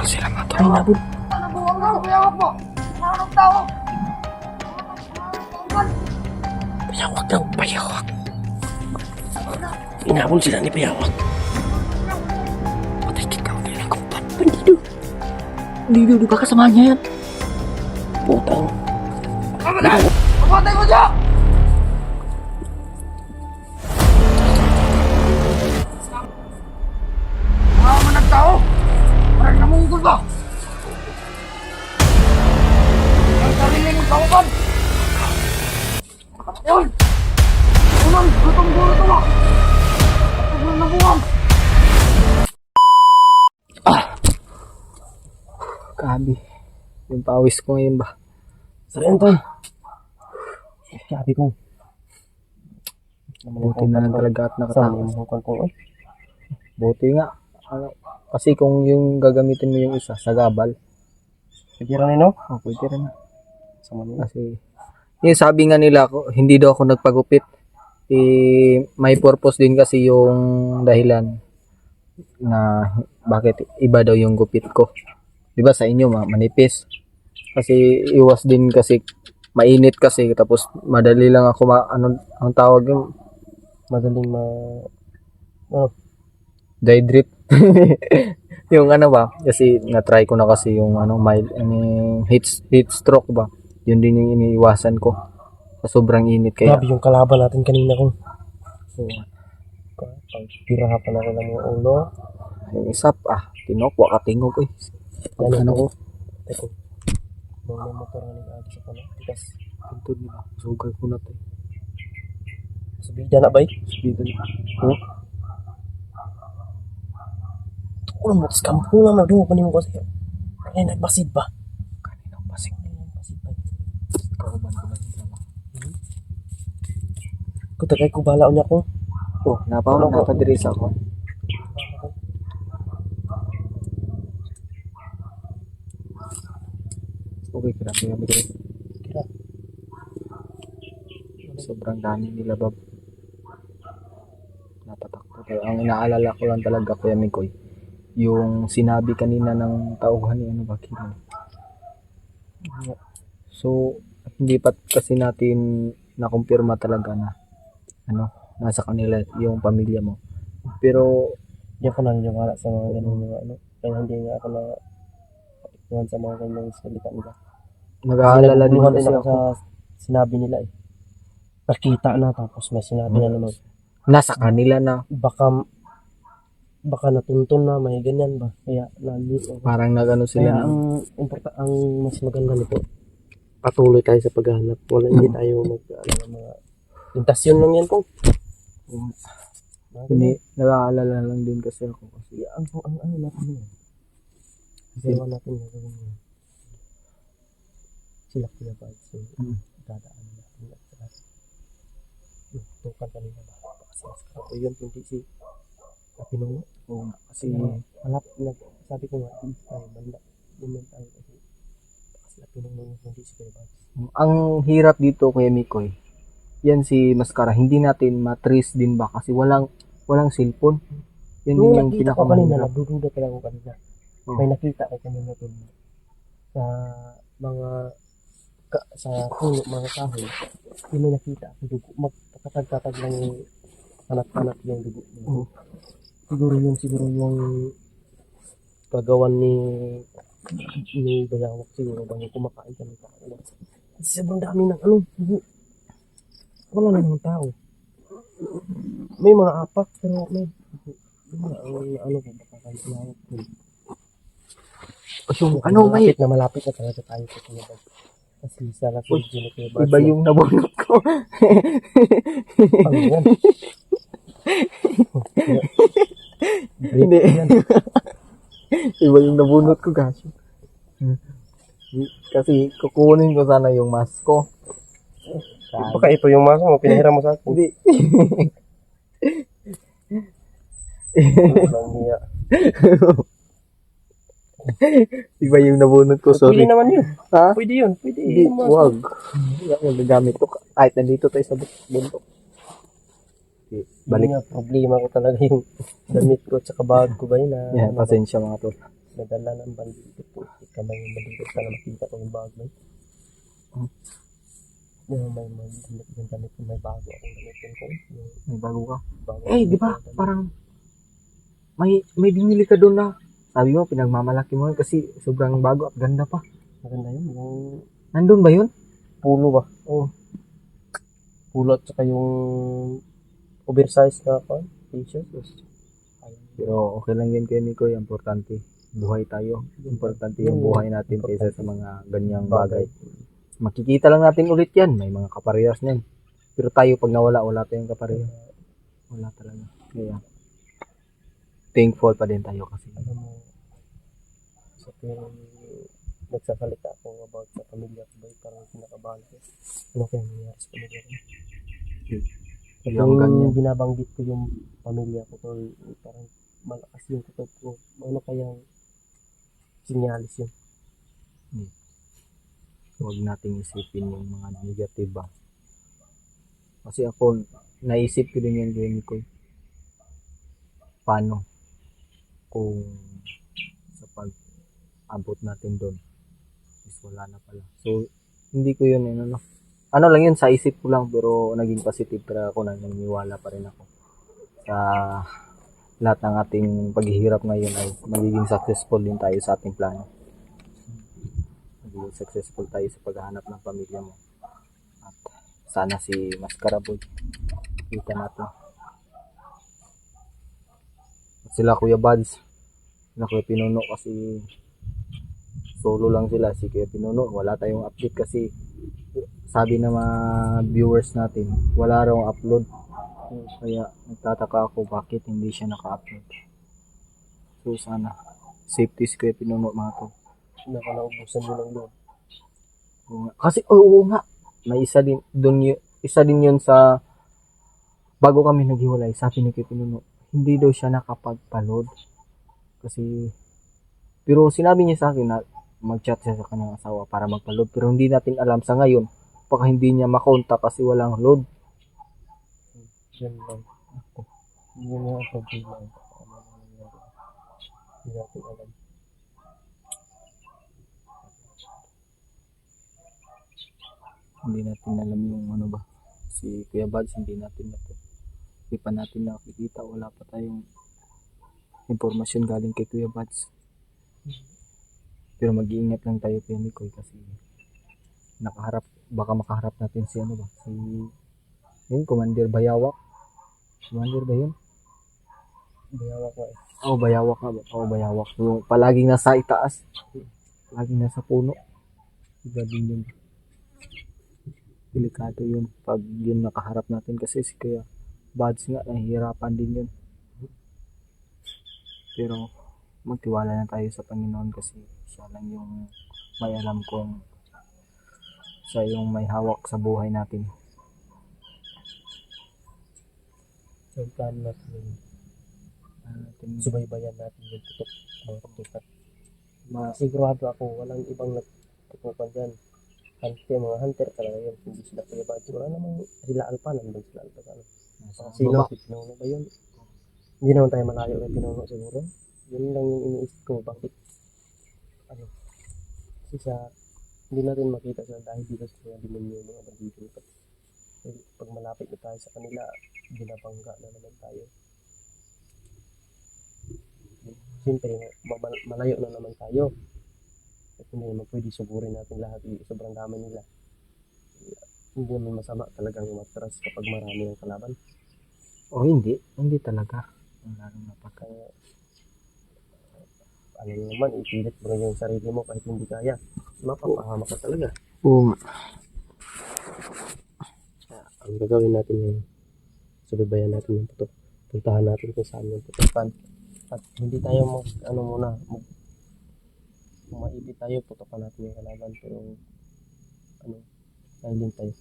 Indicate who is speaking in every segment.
Speaker 1: sila mga tol. Ay, nabot.
Speaker 2: Nabuwang na, kaya po. Nanong tao.
Speaker 1: Payawak daw, payawak. Inabol sila ni Payawak. Patay kita ko nila kumpan. Bandido. Bandido, di ba kasama niya yan? Putang.
Speaker 2: Kapatay ko siya! Mga manag tao! Parang namunggol ba? Ang sarili mong kaupan! Yun! Unang gutong gulo ito ba? At na nabuwang!
Speaker 1: Grabe. Yung pawis ko ngayon ba?
Speaker 3: Saan to? Sabi ko.
Speaker 1: Buti na lang talaga at nakatakas.
Speaker 3: Saan ko?
Speaker 1: Buti nga. Ano, kasi kung yung gagamitin mo yung isa sa gabal,
Speaker 3: Pwede rin no?
Speaker 1: pwede rin.
Speaker 3: Sa Manila.
Speaker 1: Kasi, yung sabi nga nila, hindi daw ako nagpagupit. May purpose din kasi yung dahilan na bakit iba daw yung gupit ko. Diba sa inyo, manipis. Kasi iwas din kasi, mainit kasi, tapos madali lang ako, ang tawag yung,
Speaker 3: Madaling
Speaker 1: dehydrate. Yung ano ba, kasi na-try ko na kasi yung mild, heat stroke ba. Yun din yung iniiwasan ko. Sa sobrang init kaya.
Speaker 3: Grabe yung kalaban natin kanina kung. So, pagpirahapan ako ng mga ulo.
Speaker 1: Yung isa tinokwa ka tingog eh. Ano ko?
Speaker 3: Teko. Mga motor nga nila sa pala. Tikas.
Speaker 1: Pinto nila. Sugay ko na to.
Speaker 3: Sabida na ba eh?
Speaker 1: Speed na.
Speaker 3: Ulang mo, tas kampo nga magdungo pa niyo ko sa'yo. Kaya nagbasid ba?
Speaker 1: Kaninang pasing.
Speaker 3: Nagbasid ba?
Speaker 1: Kauban ko na nila.
Speaker 3: Kung tagay ko bala niya ko.
Speaker 1: Napadres ako. Okay, kaya magre.
Speaker 3: Kira.
Speaker 1: Sobrang dami nila bab. Natatakot. Kaya ang inaalala ko lang talaga Kuya Mikoy, yung sinabi kanina ng tauhan ni Bakino. So, hindi pa kasi natin nakumpirma talaga na nasa kanila yung pamilya mo. Pero
Speaker 3: Hindi ako naniniwala sa mga ganun mga Kaya hindi nga ako na iwan sa mga ganung salita nila.
Speaker 1: nag-aalala din
Speaker 3: Naguluhan
Speaker 1: kasi
Speaker 3: ako
Speaker 1: ako.
Speaker 3: sa sinabi nila eh. Nakita na tapos may sinabi na naman.
Speaker 1: Nasa kanila na.
Speaker 3: Baka natuntun na may ganyan ba. Kaya nandito.
Speaker 1: Parang nagano sila
Speaker 3: Kaya
Speaker 1: na.
Speaker 3: ang mas maganda nito, patuloy tayo sa paghahanap. Hindi tayo ng mga tentasyon lang yan kung.
Speaker 1: Hindi, nag-aalala lang din kasi ako. Kasi
Speaker 3: Ang ano natin yan. Dalawa natin yung gagawin yan. Sila ba? So, dadaan natin at sila. Tukan kanina ba? Kasi yun, hindi si Pinungo.
Speaker 1: kasi
Speaker 3: Sabi ko nga, banda. Buman tayo kasi sila Pinungo hindi si Kuya Bags.
Speaker 1: ang hirap dito Kuya Mikoy, yan si Mascara, hindi natin matrace din ba kasi walang cellphone. Yan din yung
Speaker 3: Nakita ko kanina,
Speaker 1: pinakamahirap.
Speaker 3: nagdududa pala ako kanina.
Speaker 1: Oh.
Speaker 3: May nakita ko kanina doon sa mga sa puno, mga kahoy. May nakita ako dugo. Magkakatag-katag lang yung hanap-hanap yung dugo. Siguro yung kagawan ni Bayawak siguro bang yung kumakain kami kakain. Kasi sobrang dami ng dugo. Wala na ng tao. May mga apak pero may ko baka kayo tinawag ko.
Speaker 1: May
Speaker 3: Malapit na talaga tayo sa Kuya Bag. Kasi isa na si Gino Kuya Bag.
Speaker 1: iba yung nabunot ko.
Speaker 3: Ano yan?
Speaker 1: Hindi. Iba yung nabunot ko kasi. Kasi kukunin ko sana yung mask ko.
Speaker 3: Baka ito yung maso mo, pinahiram mo sa akin.
Speaker 1: Hindi. Iba yung nabunot ko, sorry.
Speaker 3: Pwede naman yun.
Speaker 1: Ha?
Speaker 3: Pwede yun. Pwede.
Speaker 1: Hindi,
Speaker 3: Yung maso.
Speaker 1: wag. Magagamit ko. Kahit nandito tayo sa bundok.
Speaker 3: Balik nga, problema ko talaga yung damit ko at saka bag ko ba yun.
Speaker 1: Yan, pasensya mga tol.
Speaker 3: nadala ng bandito po. Kamay yung bandito sana makita ko yung bag mo. Yung may damit ko, may bago akong gamitin ko. Yung
Speaker 1: May bago ka.
Speaker 3: bago
Speaker 1: Eh, di ba? Parang may binili ka doon na. Sabi mo, pinagmamalaki mo yun kasi sobrang bago at ganda pa.
Speaker 3: maganda yun. Yung
Speaker 1: Nandun ba yun?
Speaker 3: pulo ba?
Speaker 1: Oo.
Speaker 3: Pulo at saka yung oversized na t-shirt.
Speaker 1: Pero okay lang yun kay Mikoy. Importante. Buhay tayo. Importante yung buhay natin kaysa sa mga ganyang bagay. Makikita lang natin ulit yan. May mga kaparehas niyan. Pero tayo pag nawala, wala tayong kaparehas. Wala talaga. Kaya, thankful pa din tayo kasi.
Speaker 3: Alam mo, sa tuwing nagsasalita ako about sa pamilya ko ba, parang kinakabahan ko. Ano kaya nangyayari sa pamilya ko?
Speaker 1: Yung ganyan.
Speaker 3: Yung binabanggit ko yung pamilya ko, parang malakas yung kutot ko. Ano kayang sinyalis yun?
Speaker 1: Huwag nating isipin yung mga negative ba. Kasi ako, naisip ko din yan kay Mikoy. Paano kung sa pag-abot natin doon is wala na pala. So, hindi ko yun, ano lang yun, sa isip ko lang, pero naging positive pero ako, naniniwala pa rin ako sa lahat ng ating paghihirap ngayon ay magiging successful din tayo sa ating plano. Magiging successful tayo sa paghahanap ng pamilya mo. At sana si Mascaraboy kita natin. At sila Kuya Bads, sila Kuya Pinuno kasi solo lang sila. Si Kuya Pinuno, wala tayong update kasi sabi ng mga viewers natin, wala raw upload. Kaya nagtataka ako bakit hindi siya naka-upload. So sana safety si Kuya Pinuno mga to.
Speaker 3: Nakalaubusan mo ng loob.
Speaker 1: Oo nga. Kasi oo nga, may isa din doon, isa din yun sa bago kami naghiwalay. Sabi ni Kuya Pinuno, hindi daw siya nakapagpa-load kasi, pero sinabi niya sa akin na mag-chat siya sa kanyang asawa para magpa-load, pero hindi natin alam sa ngayon baka hindi niya makontak kasi walang load.
Speaker 3: Yan lang. Yun nga ang problema. Ano nangyayari? Hindi natin alam.
Speaker 1: Hindi natin alam yung ano ba, si Kuya Bads, hindi natin na to, hindi pa natin nakikita, wala pa tayong impormasyon galing kay Kuya Bads. Pero mag-iingat lang tayo Kuya Mikoy kasi baka makaharap natin si ano ba, si yun, Commander Bayawak. Commander ba yun?
Speaker 3: Bayawak nga eh.
Speaker 1: Oo, Bayawak nga ba? Oo, Bayawak. Yung palaging nasa itaas, palaging nasa puno. Iba din yun. Delikado yun pag yun nakaharap natin kasi si Kuya Bads nga nahihirapan din yun. Pero magtiwala na tayo sa Panginoon kasi siya lang yung may alam kung siya yung may hawak sa buhay natin.
Speaker 3: So, plano natin subaybayan natin yung tutok mga kapukat. Masigurado ako, walang ibang nagtutukan dyan. Mga hunter talaga yun. Hindi sila Kuya Bads. Wala namang sila Alpa. Nandun sila Alpa sa ano. Sino? Pinuno ba yun? Hindi naman tayo malayo kay Pinuno siguro. Yun lang yung iniisip ko. Bakit? Ano? Kasi hindi natin makita siya dahil dito sa mga demonyo mga bandito. Pag malapit na tayo sa kanila, binabangga na naman tayo. Siyempre, malayo na naman tayo. At hindi naman pwede suburin natin lahat. Sobrang dami nila. Hindi naman masama talagang matras kapag marami ang kalaban.
Speaker 1: O hindi talaga. Lalo na pagka
Speaker 3: Ano naman, ipilit mo rin yung sarili mo kahit hindi kaya. Mapapahama ka talaga.
Speaker 1: oo nga.
Speaker 3: Ang gagawin natin yung subaybayan natin yung putok. Puntahan natin kung saan yung putokan. At hindi tayo maipit tayo, putokan natin yung kalaban. Pero silent tayo.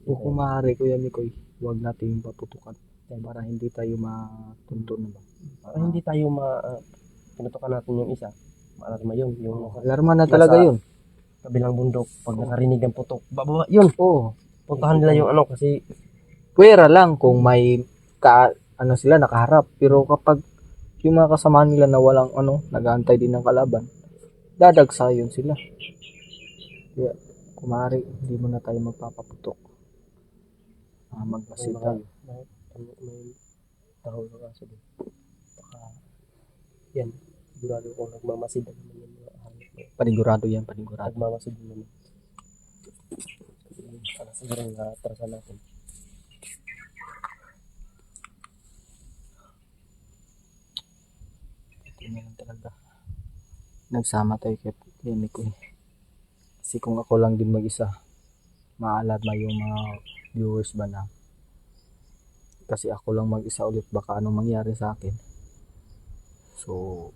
Speaker 1: Kung kumahari Kuya Mikoy, huwag natin paputukan para hindi tayo matuntun na ba.
Speaker 3: Para hindi tayo pinutokan natin yung isa. Maalarma yun. Yung
Speaker 1: Alarma na talaga yun.
Speaker 3: kabilang bundok. Pag nakarinig ang putok, bababa yun.
Speaker 1: Oo.
Speaker 3: Puntahan nila yung ano kasi
Speaker 1: Pwera lang kung may sila nakaharap. Pero kapag yung mga kasama nila na walang nag-aantay din ng kalaban, dadagsayon sila. Kaya, kumari, hindi mo na tayo magpapaputok. Magmasid tayo.
Speaker 3: May tao na kaso din. Baka, yan, sigurado kung nagmamasid na naman yung mga hangit na yun.
Speaker 1: Panigurado yan, panigurado.
Speaker 3: Nagmamasid na naman. Para siguro nga atrasan natin.
Speaker 1: Ito na lang talaga. Nagsama tayo kay Miko eh. Kasi kung ako lang din mag-isa, maalarma yung mga viewers ba na. Kasi ako lang mag-isa ulit, baka anong mangyari sa akin. So,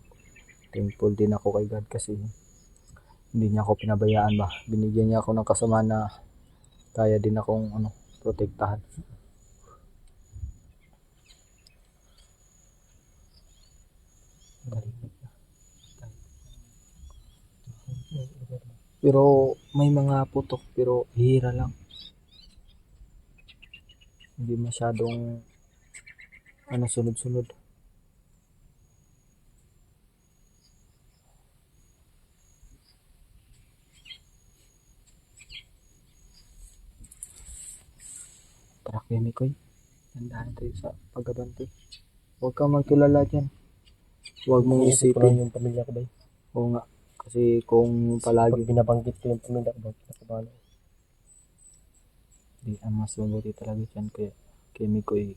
Speaker 1: thankful din ako kay God kasi hindi niya ako pinabayaan ba. Binigyan niya ako ng kasama na kaya din akong protektahan. Pero may mga putok pero hira lang. Hindi masyadong sunod-sunod. Tara kay Mikoy. Nandahan tayo sa paggabanti. Huwag kang magtulala dyan. Huwag mong
Speaker 3: Iisip ko lang
Speaker 1: isipin.
Speaker 3: yung pamilya ko ba?
Speaker 1: Oo nga. Kasi kung palagi
Speaker 3: Pag binabanggit ko yung pamilya ko ba, kinakabahan ako.
Speaker 1: di ang mas mabuti talaga dyan kay Mikoy.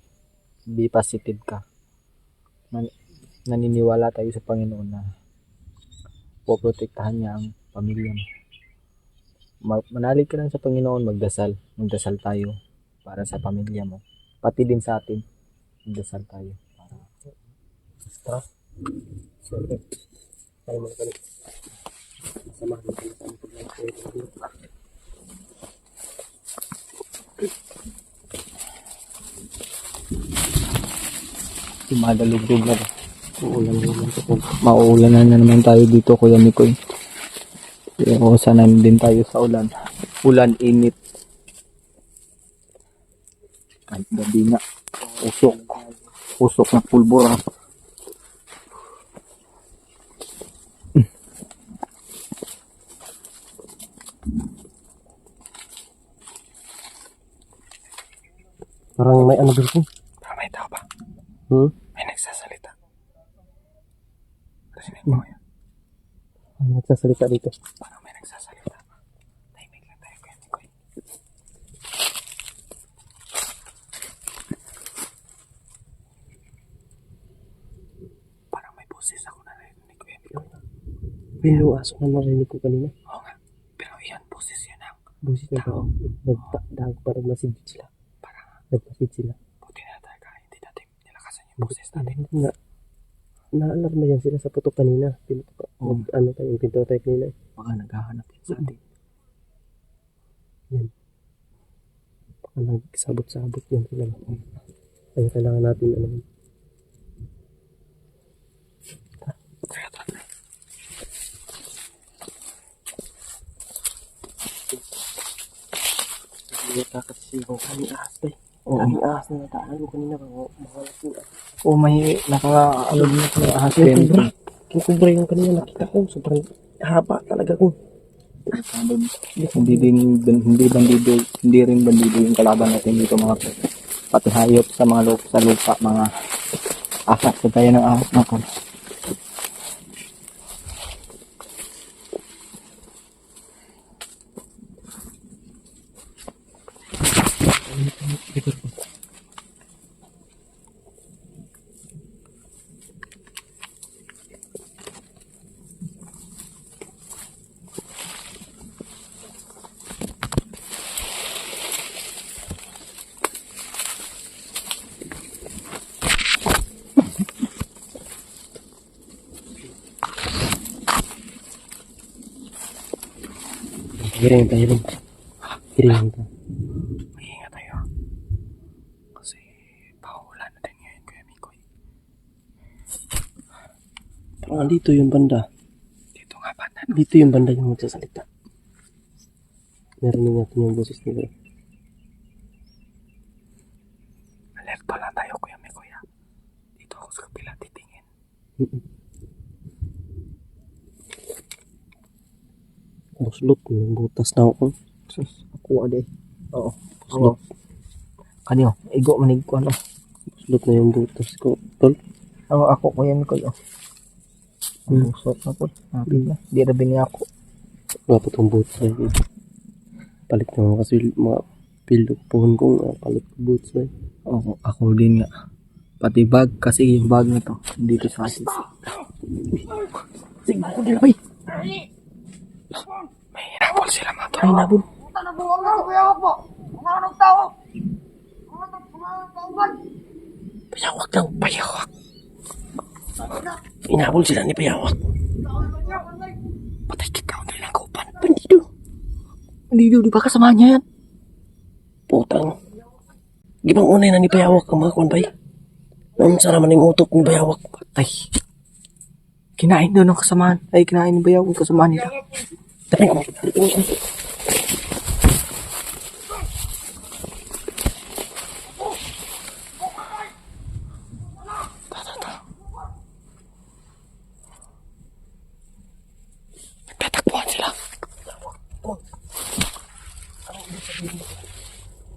Speaker 1: Be positive ka. Naniniwala tayo sa Panginoon na poprotektahan niya ang pamilya mo. Manalig ka lang sa Panginoon, magdasal tayo para sa pamilya mo, pati din sa atin. Magdasal tayo para
Speaker 3: Tara. So, tayo mga kalit. Samahan natin sa aming paglalakad.
Speaker 1: Tumadalugdog na ba?
Speaker 3: Uulan naman ito.
Speaker 1: Mauulanan na naman tayo dito, Kuya Mikoy. Pero sana din tayo sa ulan. Ulan, init. Kahit gabi nga. Usok na pulbura.
Speaker 3: Parang may ano dito.
Speaker 1: May tao ba? May nagsasalita. Rinig mo yan.
Speaker 3: May nagsasalita dito.
Speaker 1: Parang may nagsasalita. Tahimik lang tayo, Kuya Mikoy. Parang may boses ako na narinig, Kuya Mikoy.
Speaker 3: May yung aso na narinig ko kanina.
Speaker 1: Oo nga. Pero yan, boses yan ang
Speaker 3: Busit na tao. Nagdahag parang masigit sila. Nagmasid sila.
Speaker 1: buti na tayo. Hindi natin nilakasan yung boses natin.
Speaker 3: Na-alarma yan sila sa putok kanina. Ano tayo, yung pinto tayo kanina.
Speaker 1: Baka naghahanap yan sa atin.
Speaker 3: Yan. Baka nagsabot-sabot yan sila. Kaya kailangan natin ano.
Speaker 1: Tara.
Speaker 3: Hindi kakasigaw kami ahas tayo. Kami ahas na nataan ko kanina. Makalas yung ahas.
Speaker 1: O may naka-alog na ito ahas
Speaker 3: Yung kubra. Yung kubra yung kanina nakita ko. Sobrang haba talaga ko.
Speaker 1: Hindi rin bandido yung kalaban natin dito mga pre. Pati hayop sa mga sa lupa, mga ahas sa tayo ng ahas na ko.
Speaker 3: Hiring tayo rin. Hiring tayo.
Speaker 1: Mag-ingat tayo. Kasi paulan na din ngayon, Kuya Mikoy.
Speaker 3: Parang dito yung banda.
Speaker 1: Dito nga ba na?
Speaker 3: Dito yung banda yung magsasalita. Narinig natin yung boses nila.
Speaker 1: Alerto lang tayo, Kuya Mikoy. Dito ako sa kapila titingin.
Speaker 3: Buslot yung butas na ako.
Speaker 1: Sus, ako ade. Oo. Oo. Kanyo, igo manig ko ano.
Speaker 3: Buslot na yung butas ko, tol.
Speaker 1: Oo, ako ko yan ko yo. Busot na po. Nabi na. Di rabi niya ako.
Speaker 3: Dapat ang boots ay palit naman kasi mga pildok pohon kong palit ng boots ay.
Speaker 1: Oo, ako din nga. Pati bag kasi yung bag na to. Hindi ko sa atin.
Speaker 3: Sige, ako nila bay.
Speaker 1: May hinabol sila mga to.
Speaker 3: Ay, nabol.
Speaker 2: Puta na buwang na kapayawak po. Mga anong tao. Mga tao ba?
Speaker 3: Payawak lang, payawak. Inabol sila ni payawak. Patay kikaw na lang kaupan. Bandido.
Speaker 1: Bandido, di ba kasama niya yan?
Speaker 3: Putang. Gibang unay na ni payawak ang mga kunbay. Noon sa naman yung utok ni payawak.
Speaker 1: Patay. Kinain doon ng kasamaan. Ay, kinain ba yung kasamaan nila?
Speaker 3: Tapi ko.
Speaker 1: Tatakbuhan sila.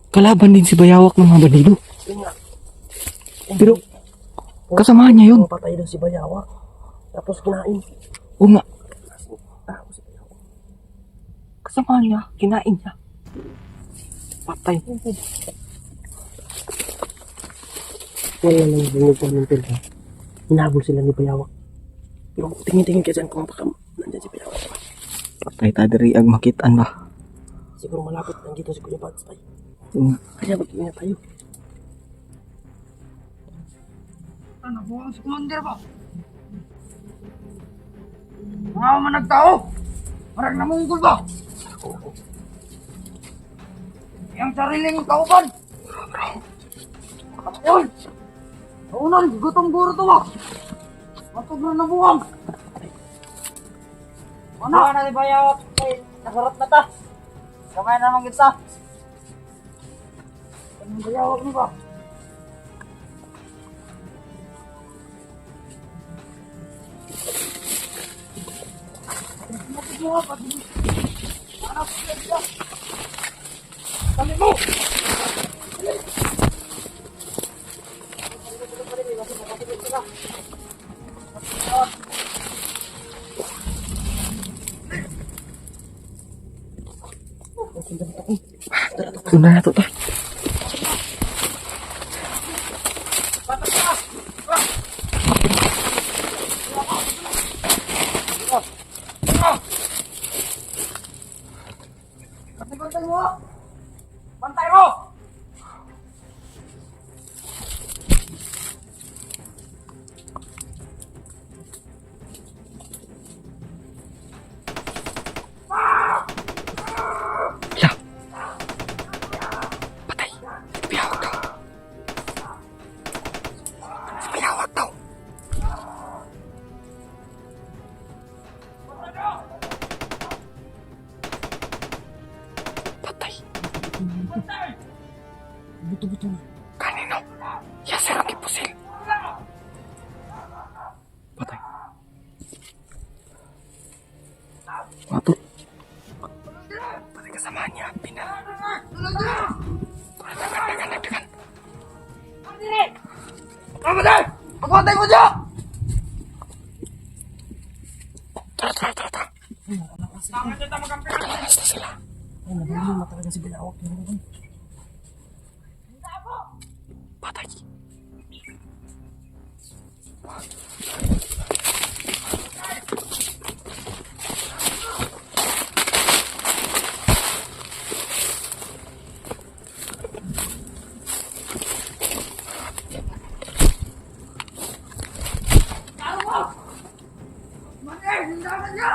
Speaker 1: Kalaban din si Bayawak ng mga bandido. Pero, kasama niya yun.
Speaker 3: Patay daw si payawak. Tapos kinain.
Speaker 1: Oo nga,
Speaker 3: Tapos si payawak.
Speaker 1: kasama niya. Kinain niya. Patay.
Speaker 3: Wala lang bumugpan ng pila. Hinabol sila ni payawak. Pero tingin-tingin ka dyan kung baka nandyan si payawak.
Speaker 1: Patay tadiri ang makitaan ba?
Speaker 3: Siguro malapit nandito si Kuya Buds tayo.
Speaker 1: Kaya
Speaker 3: mag-ingat tayo.
Speaker 2: Ano buwang si Commander ba? Mga managtao. Marag namunggol ba? Yang sariling kauban. Ayun! Kaunan, gutong guro to ba? Matugro na buwang. Ano? Na di bayawak. Nakarap na ta. Kamay naman kita. Anong bayawak mo ba? Kami mo!
Speaker 1: Doon na nato ta.
Speaker 2: Bantay mo! Bantay mo!
Speaker 1: Hala. Patay. Bayawak daw. Bayawak daw. Patay.
Speaker 3: Buto-buto.
Speaker 1: Kanino? Yasir ang kipusil. Patay. Wato. Patay kasama niya. Pinal. Dagan.
Speaker 2: Kamatay! Pagpatay mo dyan!
Speaker 1: Tara. Nakalalas na sila.
Speaker 3: Ay, nabulong na talaga si payawak.
Speaker 1: Patay.
Speaker 2: Manay! Hindahan niya!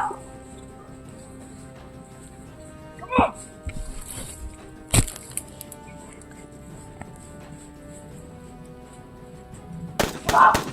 Speaker 2: Come on! Ah!